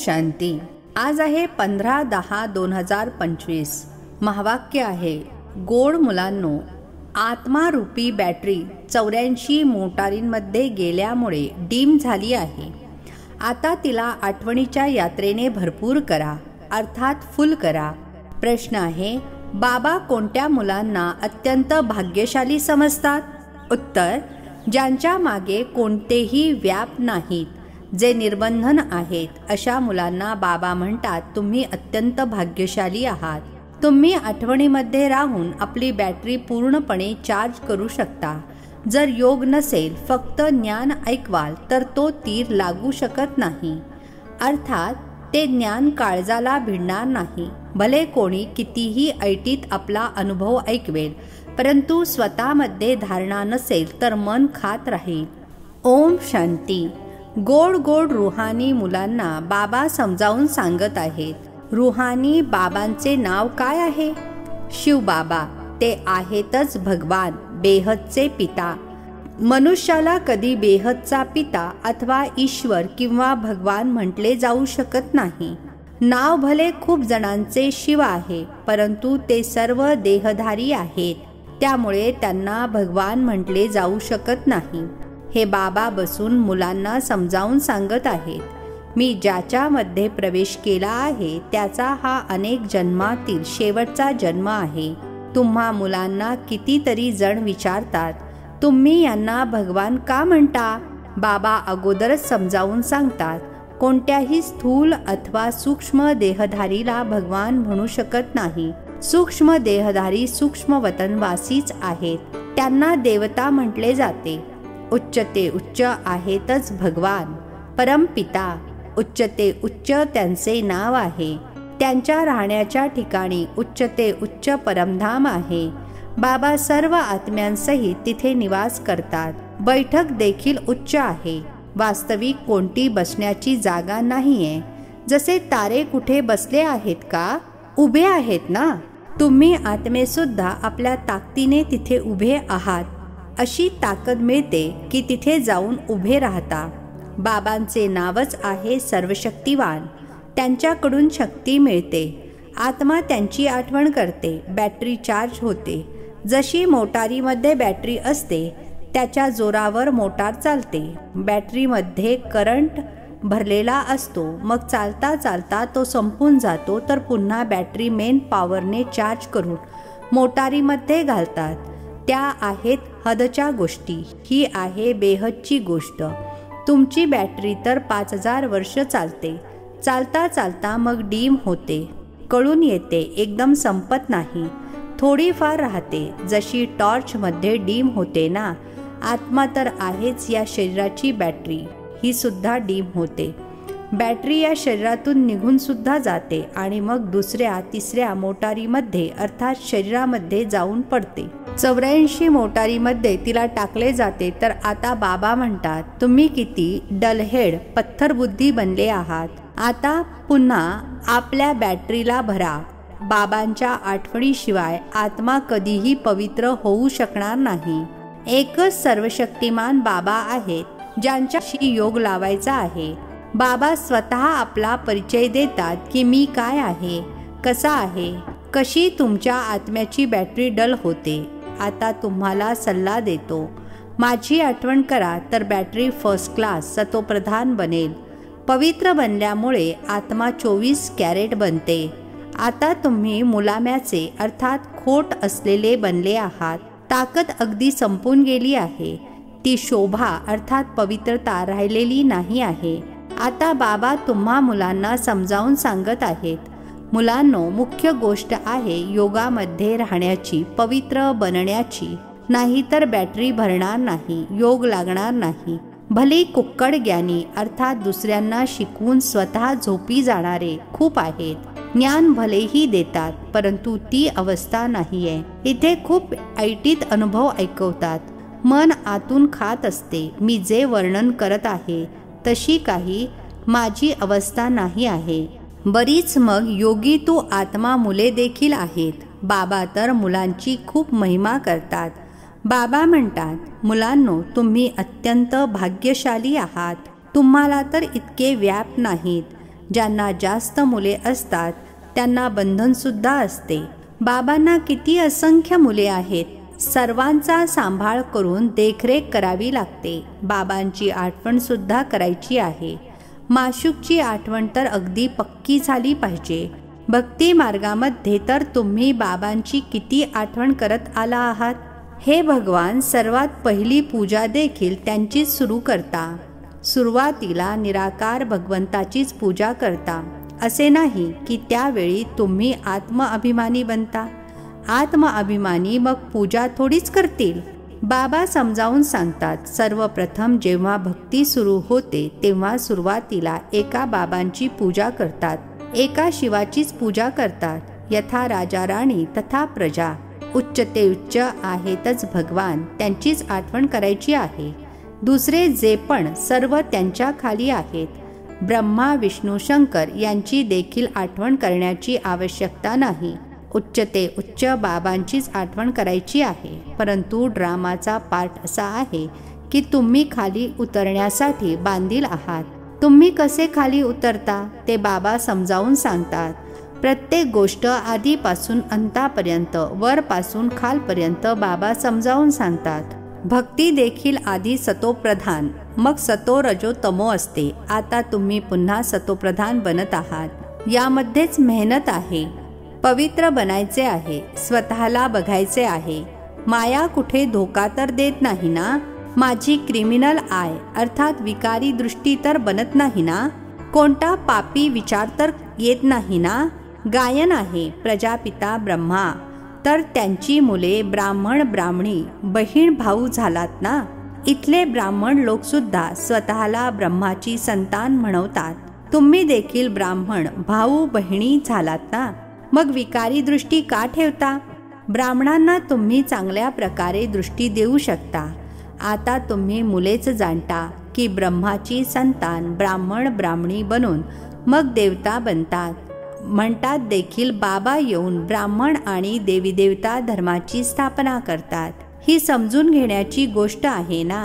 शांती। आज आहे 15/10/2025। महावाक्य आहे, गोड मुलांनो, आत्मारूपी बॅटरी 84 मोटारींमध्ये गेल्यामुळे डीम झाली आहे। आता तिला आठवणीच्या यात्रेने भरपूर करा, अर्थात फुल करा। प्रश्न आहे, बाबा कोणत्या मुलांना अत्यंत भाग्यशाली समजतात? उत्तर, ज्यांच्या मागे कोणतेही व्याप नाहीत, जे निर्बंधन आहेत, अशा मुलांना बाबा म्हणतात, तुम्ही अत्यंत भाग्यशाली आहात। तुम्ही आठवणीमध्ये राहून आपली बॅटरी पूर्णपणे चार्ज करू शकता। जर योग नसेल, फक्त ज्ञान ऐकवाल तर तो तीर लागू शकत नाही। अर्थात ते ज्ञान काळजाला भिडणार नाही। भले कोणी कितीही ऐटीत आपला अनुभव ऐकवेल, परंतु स्वतःमध्ये धारणा नसेल तर मन खात राहील। ओम शांती। गोड गोड रुहानी मुलांना बाबा समजावून सांगत आहेत। रुहानी बाबांचे नाव काय आहे? शिव बाबा। ते आहेतच भगवान, बेहदचे पिता। मनुष्याला कधी बेहदचा पिता अथवा ईश्वर किंवा भगवान म्हटले जाऊ शकत नाही। नाव भले खूप जणांचे शिव आहे, परंतु ते सर्व देहधारी आहेत, त्यामुळे त्यांना भगवान म्हटले जाऊ शकत नाही। हे बाबा बसून मुलांना समजावून सांगत आहेत। मी ज्याच्यामध्ये प्रवेश केला आहे त्याचा हा अनेक जन्मातील शेवटचा जन्म आहे। तुम्हा मुलांना कितीतरी जण विचारतात, तुम्ही यांना भगवान का म्हणता? बाबा अगोदरच समजावून सांगतात, कोणत्याही स्थूल अथवा सूक्ष्म देहधारीला भगवान म्हणू शकत नाही। सूक्ष्म देहधारी सूक्ष्म वतनवासीच आहेत, त्यांना देवता म्हटले जाते। उच्च ते उच्च आहेतच भगवान, परमपिता। उच्च ते उच्च त्यांचे नाव आहे। त्यांच्या राहण्याच्या ठिकाणी उच्च ते उच्च परमधाम आहे। बाबा सर्व आत्म्यांसहित तिथे निवास करतात। बैठक देखील उच्च आहे। वास्तविक कोणती बसण्याची जागा नाहीये। जसे तारे कुठे बसले आहेत का? उभे आहेत ना। तुम्ही आत्मेसुद्धा आपल्या ताकदीने तिथे उभे आहात। अशी ताकद मिळते की तिथे जाऊन उभे राहता। बाबांचे नावच आहे सर्वशक्तिवान। त्यांच्याकडून शक्ती मिळते। आत्मा त्यांची आठवण करते, बॅटरी चार्ज होते। जशी मोटारीमध्ये बॅटरी असते, त्याच्या जोरावर मोटार चालते। बॅटरीमध्ये करंट भरलेला असतो, मग चालता चालता तो संपून जातो, तर पुन्हा बॅटरी मेन पॉवरने चार्ज करून मोटारीमध्ये घालतात। त्या आहेत हदच्या गोष्टी, ही आहे बेहदची गोष्ट। तुमची बॅटरी तर 5000 वर्ष चालते। चालता चालता मग डीम होते, कळून येते, एकदम संपत नाही, थोडीफार राहते। जशी टॉर्चमध्ये डीम होते ना, आत्मा तर आहेच या शरीराची बॅटरी, ही सुद्धा डीम होते। बॅटरी या शरीरातून निघून सुद्धा जाते आणि मग दुसऱ्या तिसऱ्या मोटारीमध्ये अर्थात शरीरामध्ये जाऊन पडते। 84 मोटारीमध्ये तिला टाकले जाते। तर आता बाबा म्हणतात, तुम्ही किती डलहेड पत्थरबुद्धी बनले आहात। आता पुन्हा आपल्या बॅटरीला भरा। बाबांच्या आठवणीशिवाय आत्मा कधीही पवित्र होऊ शकणार नाही। एकच सर्वशक्तिमान बाबा आहेत, ज्यांच्याशी योग लावायचा आहे। बाबा स्वतः आपला परिचय देतात की मी काय आहे, कसा आहे, कशी तुमच्या आत्म्याची बॅटरी डल होते। आता तुम्हाला सल्ला देतो, माझी आठवण करा तर बॅटरी फर्स्ट क्लास सतोप्रधान बनेल। पवित्र बनल्यामुळे आत्मा 24 कॅरेट बनते। आता तुम्ही मुलाम्याचे अर्थात खोट असलेले बनले आहात। ताकद अगदी संपून गेली आहे। ती शोभा अर्थात पवित्रता राहिलेली नाही आहे। आता बाबा तुम्हा मुलांना समजावून सांगत आहेत, मुलांनो, मुख्य गोष्ट आहे योगामध्ये राहण्याची, पवित्र बनण्याची, नाहीतर बॅटरी भरणार नाही, योग लागणार नाही। भले कुक्कड ज्ञानी अर्थात दुसऱ्यांना शिकवून स्वतः झोपी जाणारे खूप आहेत। ज्ञान भलेही देतात, परंतु ती अवस्था नाहीये। इथे खूप ऐटीत अनुभव ऐकवतात। मन आतून खात असते, मी जे वर्णन करत आहे तशी काही माझी अवस्था नाही आहे। बरीच मग योगी तू आत्मा मुले देखील आहेत। बाबा तर मुलांची खूप महिमा करतात। बाबा म्हणतात, मुलांनो, तुम्ही अत्यंत भाग्यशाली आहात। तुम्हाला तर इतके व्याप नाहीत। ज्यांना जास्त मुले असतात त्यांना बंधनसुद्धा असते. बाबांना किती असंख्य मुले आहेत. सर्वांचा सांभाळ करून देखरेख करावी लागते. बाबांची आठवणसुद्धा करायची आहे. माशूकची आठवण तर अगदी पक्की झाली पाहिजे. भक्ती मार्गामध्ये तर तुम्ही बाबांची किती आठवण करत आला आहात. हे भगवान सर्वात पहिली पूजा देखील त्यांचीच सुरू करता. सुरुवातीला निराकार भगवंताचीच पूजा करता. असे नाही की त्यावेळी तुम्ही आत्मअभिमानी बनता. आत्मअभिमानी मग पूजा थोडीच करतील. बाबा समजावून सांगतात, सर्वप्रथम जेव्हा भक्ती सुरू होते तेव्हा सुरुवातीला एका बाबांची पूजा करतात, एका शिवाचीच पूजा करतात. यथा राजा राणी तथा प्रजा. उच्च ते उच्च आहेतच भगवान, त्यांचीच आठवण करायची आहे. दुसरे जे पण सर्व त्यांच्या खाली आहेत. ब्रह्मा विष्णू शंकर यांची देखील आठवण करण्याची आवश्यकता नाही. उच्च ते उच्च बाबांचीच आठवण करायची आहे. परंतु ड्रामाचा पार्ट असा आहे की तुम्ही खाली उतरण्यासाठी बांधील आहात. तुम्ही कसे खाली उतरता ते बाबा समजावून सांगतात. प्रत्येक गोष्ट आधीपासून अंतापर्यंत, वरपासून खालपर्यंत बाबा समजावून सांगतात. भक्ती देखील आधी सतोप्रधान, मग सतो रजो तमो असते. आता तुम्ही पुन्हा सतोप्रधान बनत आहात. यामध्येच मेहनत आहे. पवित्र बनायचे आहे. स्वतःला बघायचे आहे. माया कुठे धोका तर देत नाही ना. माझी क्रिमिनल आय अर्थात विकारी दृष्टी तर बनत नाही ना. कोणता पापी विचार तर येत नाही ना. गायन आहे प्रजापिता ब्रह्मा, तर त्यांची मुले ब्राह्मण ब्राह्मणी बहीण भाऊ झालात ना. इथले ब्राह्मण लोक सुद्धा स्वतःला ब्रह्माची संतान म्हणवतात. तुम्ही देखील ब्राह्मण भाऊ बहिणी झालात ना. मग विकारी दृष्टी का ठेवता. ब्राह्मणांना तुम्ही चांगल्या प्रकारे दृष्टी देऊ शकता. आता तुम्ही मुलेच जाणता की ब्रह्माची संतान ब्राह्मण ब्राह्मणी बनून मग देवता बनतात. म्हणतात देखील बाबा येऊन ब्राह्मण आणि देवी देवता धर्माची स्थापना करतात. ही समजून घेण्याची गोष्ट आहे ना.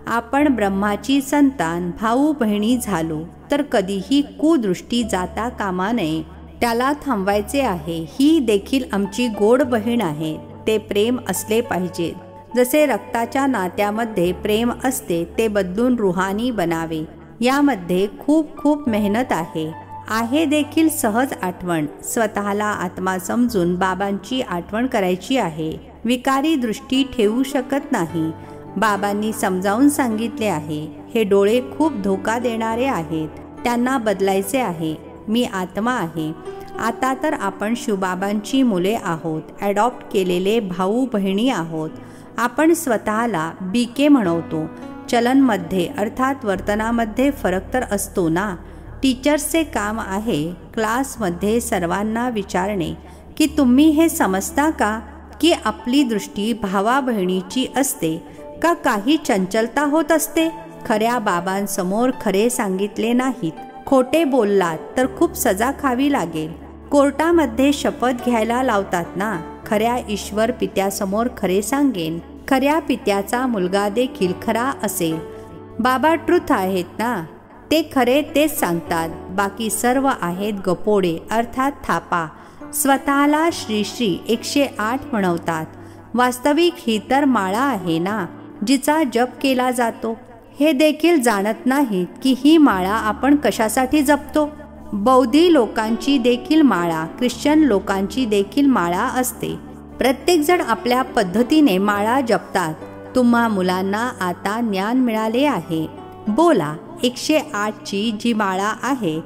आपण ब्रह्माची संतान भाऊ बहिणी झालो तर कधीही कुदृष्टी जाता कामा नये. त्याला थांबवायचे आहे. ही देखील आमची गोड बहीण आहे. ते प्रेम असले पाहिजे. जसे रक्ताच्या नात्यामध्ये प्रेम असते ते बदलून रुहानी बनावे. यामध्ये खूप खूप मेहनत आहे देखील सहज आठवण. स्वतःला आत्मा समजून बाबांची आठवण करायची आहे. विकारी दृष्टी ठेवू शकत नाही. बाबांनी समजावून सांगितले आहे. हे डोळे खूप धोका देणारे आहेत. त्यांना बदलायचे आहे. मी आत्मा आहे. आता तर आपण शिवबाबांची मुले आहोत. ॲडॉप्ट केलेले भाऊ बहिणी आहोत. आपण स्वतःला बीके म्हणवतो. चलनमध्ये अर्थात वर्तनामध्ये फरक तर असतो ना. टीचर्सचे काम आहे क्लासमध्ये सर्वांना विचारणे की तुम्ही हे समजता का की आपली दृष्टी भावा बहिणीची असते का काही चंचलता होत असते. खऱ्या बाबांसमोर खरे सांगितले नाहीत, खोटे बोललात तर खूप सजा खावी लागेल. कोर्टामध्ये शपथ घ्यायला लावतात ना. खऱ्या ईश्वर पित्यासमोर खरे सांगेन. खऱ्या पित्याचा मुलगा देखील खरा असेल. बाबा ट्रुथ आहेत ना. ते खरे तेच सांगतात. बाकी सर्व आहेत गपोडे अर्थात थापा. स्वतःला श्री श्री 108 म्हणवतात. वास्तविक ही तर माळा आहे ना जिचा जप केला जातो. हे देखील जाणत नाहीत की ही माळा आपण कशासाठी जपतो. बौद्धी लोकांची देखील माळा, ख्रिश्चन लोकांची देखील माळा असते. प्रत्येकजण आपल्या पद्धतीने माळा जपतात. तुम्हा मुलांना आता ज्ञान मिळाले आहे. बोला 108 ची जी माळा आहे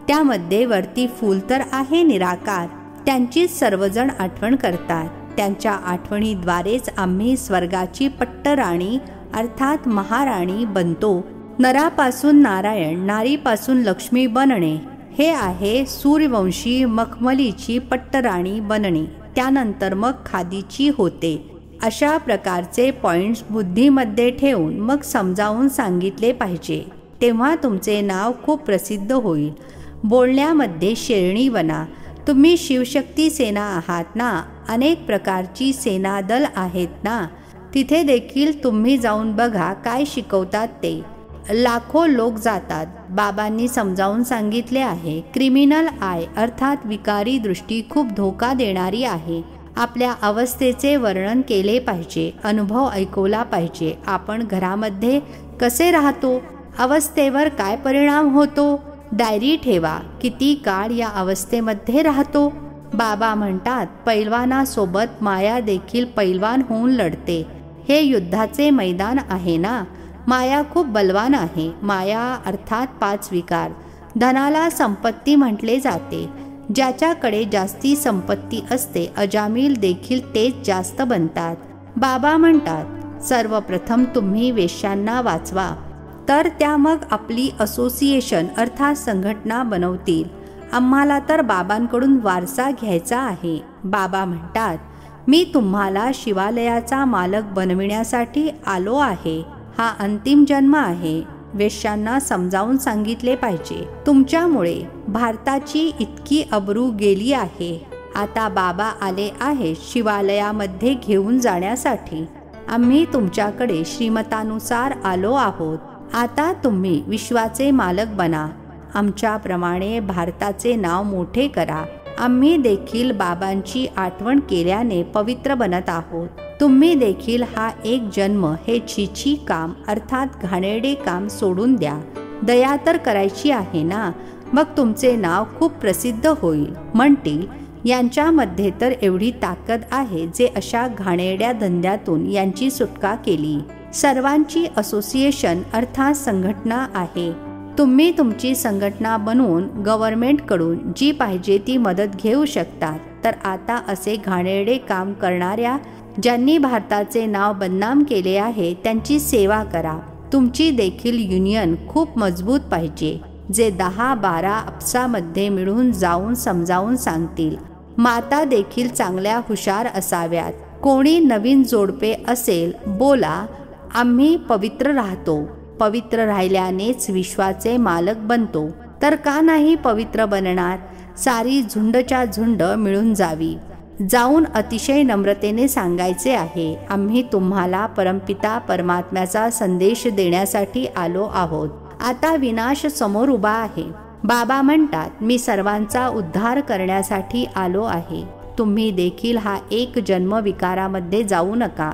त्यामध्ये वरती फूल तर आहे निराकार. त्यांचीच सर्वजण आठवण करतात. त्यांच्या आठवणीद्वारेच आम्ही स्वर्गाची पट्टराणी अर्थात महाराणी बनतो. नरापासून नारायण, नारीपासून लक्ष्मी बनणे हे आहे सूर्यवंशी मखमलीची पट्टराणी बनणे. त्यानंतर मग खादीची होते. अशा प्रकारचे पॉइंट्स बुद्धीमध्ये ठेवून मग समजावून सांगितले पाहिजे. तेव्हा तुमचे नाव खूप प्रसिद्ध होईल. बोलण्यामध्ये शेरणी बना. तुम्ही शिवशक्ती सेना आहात ना. अनेक प्रकारची सेनादल आहेत ना. तिथे देखील तुम्ही जाऊन बघा काय शिकवतात ते. लाखो लोक जातात. बाबांनी समजावून सांगितले आहे, क्रिमिनल आय अर्थात विकारी दृष्टी खूप धोका देणारी आहे. आपल्या अवस्थेचे वर्णन केले पाहिजे, अनुभव ऐकवला पाहिजे. आपण घरामध्ये कसे राहतो, अवस्थेवर काय परिणाम होतो, डायरी ठेवा. किती काळ या अवस्थेमध्ये राहतो. बाबा म्हणतात, पैलवानासोबत माया देखील पैलवान होऊन लढते. हे युद्धाचे मैदान आहे ना. माया खूप बलवान आहे. माया अर्थात 5 विकार. धनाला संपत्ती म्हटले जाते. ज्याच्याकडे जास्ती संपत्ती असते, अजामिल देखील तेच जास्त बनतात. बाबा म्हणतात, सर्वप्रथम तुम्ही वेश्यांना वाचवा, तर त्या मग आपली असोसिएशन अर्थात संघटना बनवतील. आम्हाला तर बाबांकडून वारसा घ्यायचा आहे. बाबा म्हणतात, मी तुम्हाला शिवालयाचा मालक बनविण्यासाठी आलो आहे. हा अंतिम जन्म आहे. वेश्यांना समजावून सांगितले पाहिजे, तुमच्यामुळे भारताची इतकी अब्रू गेली आहे. आता बाबा आले आहे शिवालयामध्ये घेऊन जाण्यासाठी. आम्ही तुमच्याकडे श्रीमतानुसार आलो आहोत. आता तुम्ही विश्वाचे मालक बना. आमच्याप्रमाणे भारताचे नाव मोठे करा. आम्ही देखील बाबांची आठवण केल्याने पवित्र बनत आहोत. तुम्ही देखील हा एक जन्म हे छीछी काम अर्थात घाणेरडे काम सोडून द्या. दया तर करायची आहे ना, मग तुमचे नाव खूप प्रसिद्ध होईल. म्हणतील, यांच्यामध्ये तर एवढी ताकद आहे जे अशा घाणेरड्या धंद्यातून यांची सुटका केली. सर्वांची असोसिएशन अर्थात संघटना आहे. तुम्ही तुमची संघटना बनवून गव्हर्नमेंटकडून जी पाहिजे ती मदत घेऊ शकता. तर आता असे घाणेरडे काम करणाऱ्या, ज्यांनी भारताचे नाव बदनाम केले आहे, त्यांची सेवा करा. तुमची देखील युनियन खूप मजबूत पाहिजे, जे 10-12 आपसामध्ये मिळून जाऊन समजावून सांगतील. माता देखील चांगल्या हुशार असाव्यात. कोणी नवीन जोडपे असेल, बोला, आम्ही पवित्र राहतो. पवित्र राहिल्यानेच विश्वाचे मालक बनतो. तर का नाही पवित्र बनणार. सारी झुंडच्या झुंड मिळून जावी. जाऊन अतिशय नम्रतेने सांगायचे आहे, आम्ही तुम्हाला परमपिता परमात्म्याचा संदेश देण्यासाठी आलो आहोत. आता विनाश समोर उभा आहे. बाबा म्हणतात, मी सर्वांचा उद्धार करण्यासाठी आलो आहे. तुम्ही देखील हा एक जन्म विकारामध्ये जाऊ नका.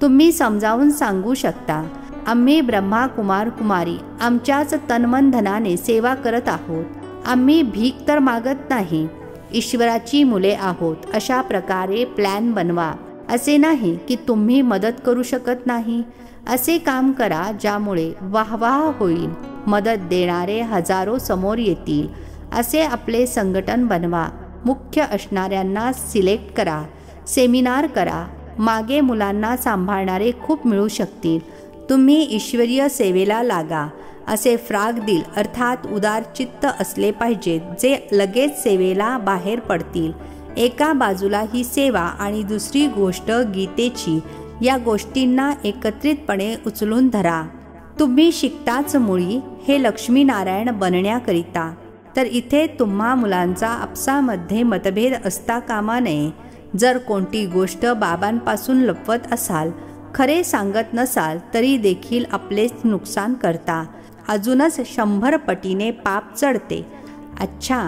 तुम्ही समजावून सांगू शकता, आम्ही ब्रह्मा कुमार कुमारी आमच्याच तनमन धनाने सेवा करत आहोत. आम्ही भीक तर मागत नाही, ईश्वराची मुले आहोत. अशा प्रकारे प्लॅन बनवा. असे नाही की तुम्ही मदत करू शकत नाही. असे काम करा ज्यामुळे वाहवाह होईल. मदत देणारे हजारो समोर येतील. असे आपले संघटन बनवा. मुख्य असणाऱ्यांना सिलेक्ट करा. सेमिनार करा. मागे मुलांना सांभाळणारे खूप मिळू शकतील. तुम्ही ईश्वरीय सेवेला लागा. असे फ्राग दिल अर्थात उदारचित्त असले पाहिजेत, जे लगेच सेवेला बाहेर पडतील. एका बाजूला ही सेवा आणि दुसरी गोष्ट गीतेची. या गोष्टींना एकत्रितपणे उचलून धरा. तुम्ही शिकताच मुळी हे लक्ष्मीनारायण बनण्याकरिता. तर इथे तुम्हा मुलांचा आपसामध्ये मतभेद असता कामा नये. जर कोणती गोष्ट बाबांपासून लपवत असाल, खरे सांगत नसाल, तरी देखील आपलेच नुकसान करता. अजूनच 100 पटीने पाप चढते. अच्छा,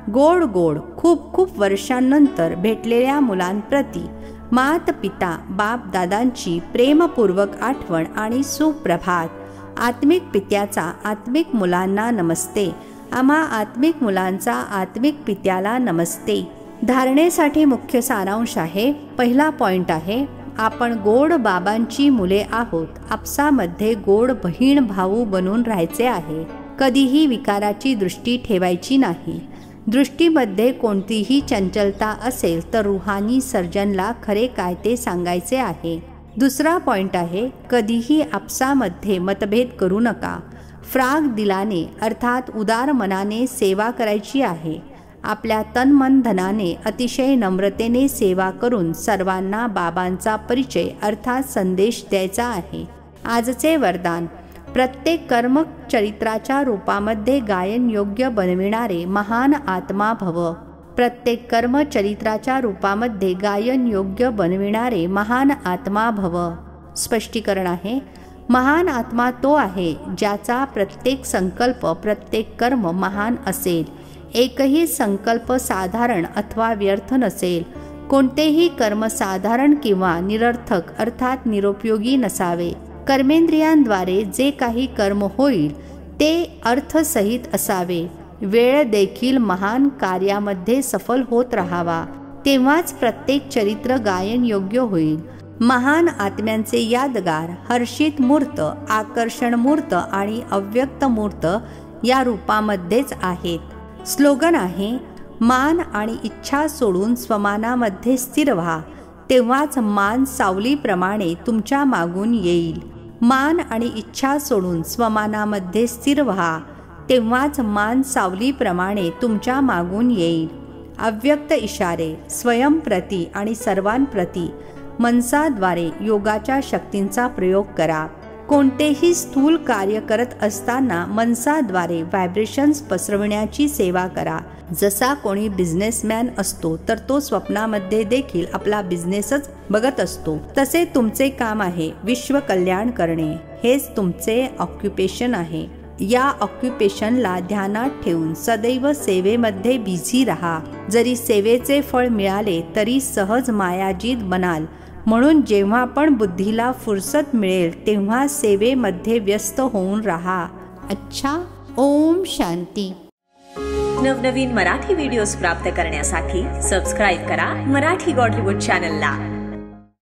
गोड गोड खूप खूप वर्षांनंतर भेटलेल्या मुलांप्रती मात पिता बाप दादांची प्रेमपूर्वक आठवण आणि सुप्रभात. आत्मिक पित्याचा आत्मिक मुलांना नमस्ते. आम्हा आत्मिक मुलांचा आत्मिक पित्याला नमस्ते. धारणेसाठी मुख्य सारांश आहे. पहिला पॉइंट आहे, आपण गोड बाबांची मुले आहोत. आपसामध्ये गोड बहीण भाऊ बनून राहायचे आहे. कधीही विकाराची दृष्टी ठेवायची नाही. दृष्टीमध्ये कोणतीही चंचलता असेल तर रुहानी सर्जनला खरे काय ते सांगायचे आहे. दुसरा पॉइंट आहे, कधीही आपसामध्ये मतभेद करू नका. फ्राग दिलाने अर्थात उदार मनाने सेवा करायची आहे. आपल्या तनमन धनाने अतिशय नम्रतेने सेवा करून सर्वांना बाबांचा परिचय अर्थात संदेश द्यायचा आहे. आजचे वरदान, प्रत्येक कर्म चरित्राच्या रूपामध्ये गायन योग्य बनविणारे महान आत्मा भव. प्रत्येक कर्म चरित्राच्या रूपामध्ये गायन योग्य बनविणारे महान आत्मा भव. स्पष्टीकरण आहे, महान आत्मा तो आहे ज्याचा प्रत्येक संकल्प, प्रत्येक कर्म महान असेल. एकही संकल्प साधारण अथवा व्यर्थ नसेल. कोणतेही कर्म साधारण किंवा निरर्थक अर्थात निरुपयोगी नसावे. कर्मेंद्रियांद्वारे जे काही कर्म होईल ते अर्थसहित असावे. वेळ देखील महान कार्यामध्ये सफल होत राहावा, तेव्हाच प्रत्येक चरित्र गायन योग्य होईल. महान आत्म्यांचे यादगार हर्षित मूर्त, आकर्षण मूर्त आणि अव्यक्त मूर्त या रूपामध्येच आहेत. स्लोगन आहे, मान आणि इच्छा सोडून स्वमानामध्ये स्थिर व्हा, तेव्हाच मान सावलीप्रमाणे तुमच्या मागून येईल. मान आणि इच्छा सोडून स्वमानामध्ये स्थिर व्हा, तेव्हाच मान सावलीप्रमाणे तुमच्या मागून येईल. अव्यक्त इशारे स्वयंप्रती आणि सर्वांप्रती मनसाद्वारे योगाच्या शक्तींचा प्रयोग करा. कोणतेही स्थूल कार्य करत असताना मनसाद्वारे व्हायब्रेशन्स पसरविण्याची सेवा करा. जसा कोणी बिझनेसमॅन असतो तर तो स्वप्नामध्ये देखील आपला बिझनेसच बघत असतो, तसे तुमचे काम आहे विश्व कल्याण करणे. हेच तुमचे ऑक्युपेशन आहे. या ऑक्युपेशनला ध्यानात ठेवून सदैव सेवेमध्ये बिझी राहा. जरी सेवेचे फळ मिळाले तरी सहज मायाजीत बनाल. म्हणून जेव्हा पण बुद्धीला फुरसत मिळेल तेव्हा सेवेमध्ये व्यस्त होऊन राहा. अच्छा, ओम शांती. नवनवीन मराठी व्हिडिओज प्राप्त करण्यासाठी सबस्क्राईब करा मराठी गॉडलीवूड चॅनलला.